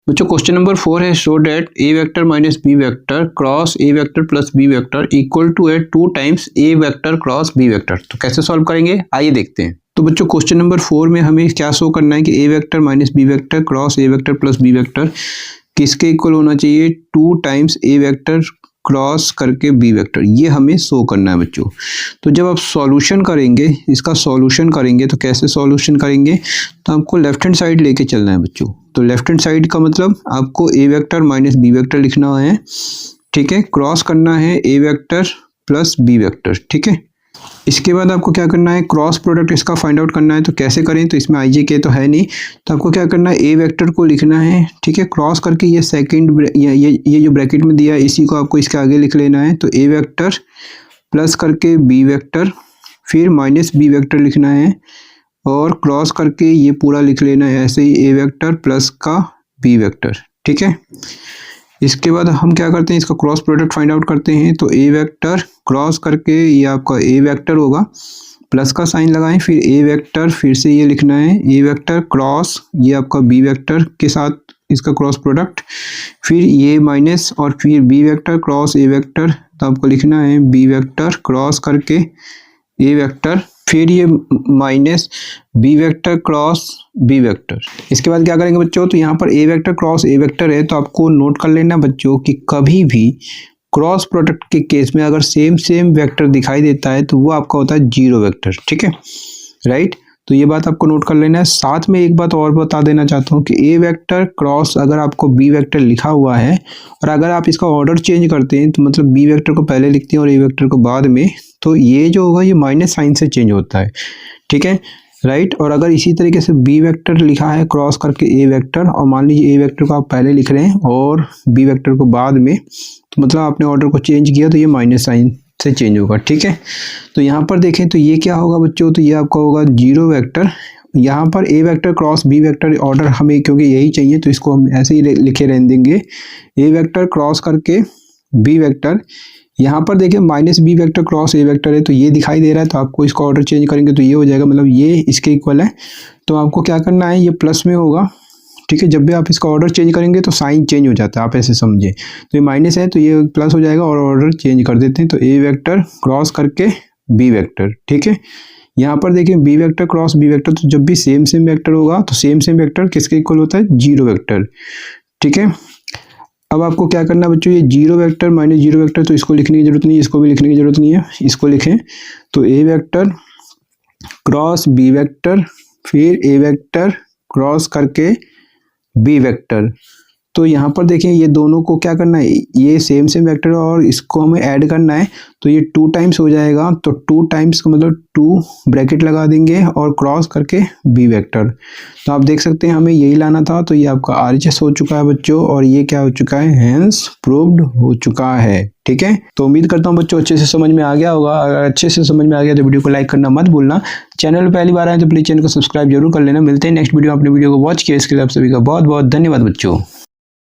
बच्चों question number 4 है show that A vector minus B vector cross A vector plus B vector equal to है 2 times A vector cross B vector. तो कैसे solve करेंगे आइए देखते हैं। तो बच्चों क्वेश्चन नंबर 4 में हमें क्या शो करना है कि A vector minus B vector cross A vector plus B vector किसके इक्वल होना चाहिए 2 टाइम्स ए वेक्टर क्रॉस करके बी वेक्टर, ये हमें शो करना है बच्चों। तो जब आप सॉल्यूशन करेंगे, इसका सॉल्यूशन करेंगे तो कैसे सॉल्यूशन करेंगे, तो आपको लेफ्ट हैंड साइड लेके चलना है बच्चों। तो लेफ्ट हैंड साइड का मतलब आपको ए वेक्टर माइनस बी वेक्टर लिखना है, ठीक है, क्रॉस करना है ए वेक्टर प्लस बी वेक्टर, ठीक है। इसके बाद आपको क्या करना है, क्रॉस प्रोडक्ट इसका फाइंड आउट करना है। तो कैसे करें, तो इसमें आई जे के तो है नहीं, तो आपको क्या करना है, ए वेक्टर को लिखना है, ठीक है, क्रॉस करके ये सेकंड ये जो ब्रैकेट में दिया है इसी को आपको इसके आगे लिख लेना है। तो ए वेक्टर प्लस करके बी वेक्टर, फिर माइनस बी वेक्टर लिखना है और क्रॉस करके ये पूरा लिख लेना है ऐसे ही ए वेक्टर प्लस का बी वेक्टर, ठीक है। इसके बाद हम क्या करते हैं, इसका क्रॉस प्रोडक्ट फाइंड आउट करते हैं। तो ए वेक्टर क्रॉस करके ये आपका ए वेक्टर होगा, प्लस का साइन लगाएं, फिर ए वेक्टर फिर से ये लिखना है ए वेक्टर क्रॉस ये आपका बी वेक्टर के साथ इसका क्रॉस प्रोडक्ट, फिर ये माइनस और फिर B vector cross A vector, तो आपको लिखना है बी वेक्टर क्रॉस करके ए वेक्टर, फिर ये minus B vector cross B vector. इसके बाद क्या करेंगे बच्चों, तो यहाँ पर A vector cross A vector है, तो आपको नोट कर लेना बच्चों कि कभी भी क्रॉस प्रोडक्ट के केस में अगर सेम वेक्टर दिखाई देता है तो वो आपका होता है जीरो वेक्टर, ठीक है, राइट। तो ये बात आपको नोट कर लेना है। साथ में एक बात और बता देना चाहता हूँ कि ए वेक्टर क्रॉस अगर आपको बी वेक्टर लिखा हुआ है और अगर आप इसका ऑर्डर चेंज करते हैं, तो मतलब बी वेक्टर को पहले लिखते हैं और ए वेक्टर को बाद में, तो ये जो होगा ये माइनस साइन से चेंज होता है, ठीक है, राइट। और अगर इसी तरीके से बी वेक्टर लिखा है क्रॉस करके ए वेक्टर और मान लीजिए ए वेक्टर को आप पहले लिख रहे हैं और बी वेक्टर को बाद में, तो मतलब आपने ऑर्डर को चेंज किया तो ये माइनस साइन से चेंज होगा, ठीक है। तो यहाँ पर देखें तो ये क्या होगा बच्चों, तो ये आपका होगा जीरो वेक्टर। यहाँ पर A vector cross B vector order हमें क्योंकि यही चाहिए तो इसको हम ऐसे ही लिखे रहने देंगे, ए वेक्टर क्रॉस करके बी वेक्टर। यहाँ पर देखिए minus B vector cross A vector है, तो ये दिखाई दे रहा है, तो आपको इसका ऑर्डर चेंज करेंगे तो ये हो जाएगा, मतलब ये इसके इक्वल है। तो आपको क्या करना है, ये प्लस में होगा, ठीक है। जब भी आप इसका ऑर्डर चेंज करेंगे तो साइन चेंज हो जाता है, आप ऐसे समझे। तो ये माइनस है तो ये प्लस हो जाएगा और ऑर्डर चेंज कर देते हैं। तो ए वेक्टर क्रॉस करके बी वेक्टर, ठीक है। यहाँ पर देखिए B vector cross B vector, तो जब भी सेम वेक्टर होगा तो सेम वेक्टर किसके इक्वल होता है, जीरो वेक्टर, ठीक है। अब आपको क्या करना है बच्चों, ये zero vector minus zero vector, तो इसको लिखने की जरूरत नहीं है, इसको भी लिखने की जरूरत नहीं है, इसको लिखें। तो A vector cross B vector, फिर ए वेक्टर क्रॉस करके बी वेक्टर। तो यहाँ पर देखें ये दोनों को क्या करना है, ये सेम वेक्टर और इसको हमें ऐड करना है, तो ये 2 टाइम्स हो जाएगा। तो 2 टाइम्स का मतलब 2 ब्रैकेट लगा देंगे और क्रॉस करके बी वेक्टर। तो आप देख सकते हैं हमें यही लाना था। तो ये आपका RHS हो चुका है बच्चों और ये क्या हो चुका है, हेंस प्रूव्ड हो चुका है, ठीक है। तो उम्मीद करता हूँ बच्चों अच्छे से समझ में आ गया होगा। अगर अच्छे से समझ में आ गया तो वीडियो को लाइक करना मत भूलना। चैनल पर पहली बार आए तो प्लीज चैनल को सब्सक्राइब जरूर कर लेना। मिलते हैं नेक्स्ट वीडियो, अपने वीडियो को वॉच किया इसके लिए आप सभी का बहुत बहुत धन्यवाद बच्चों।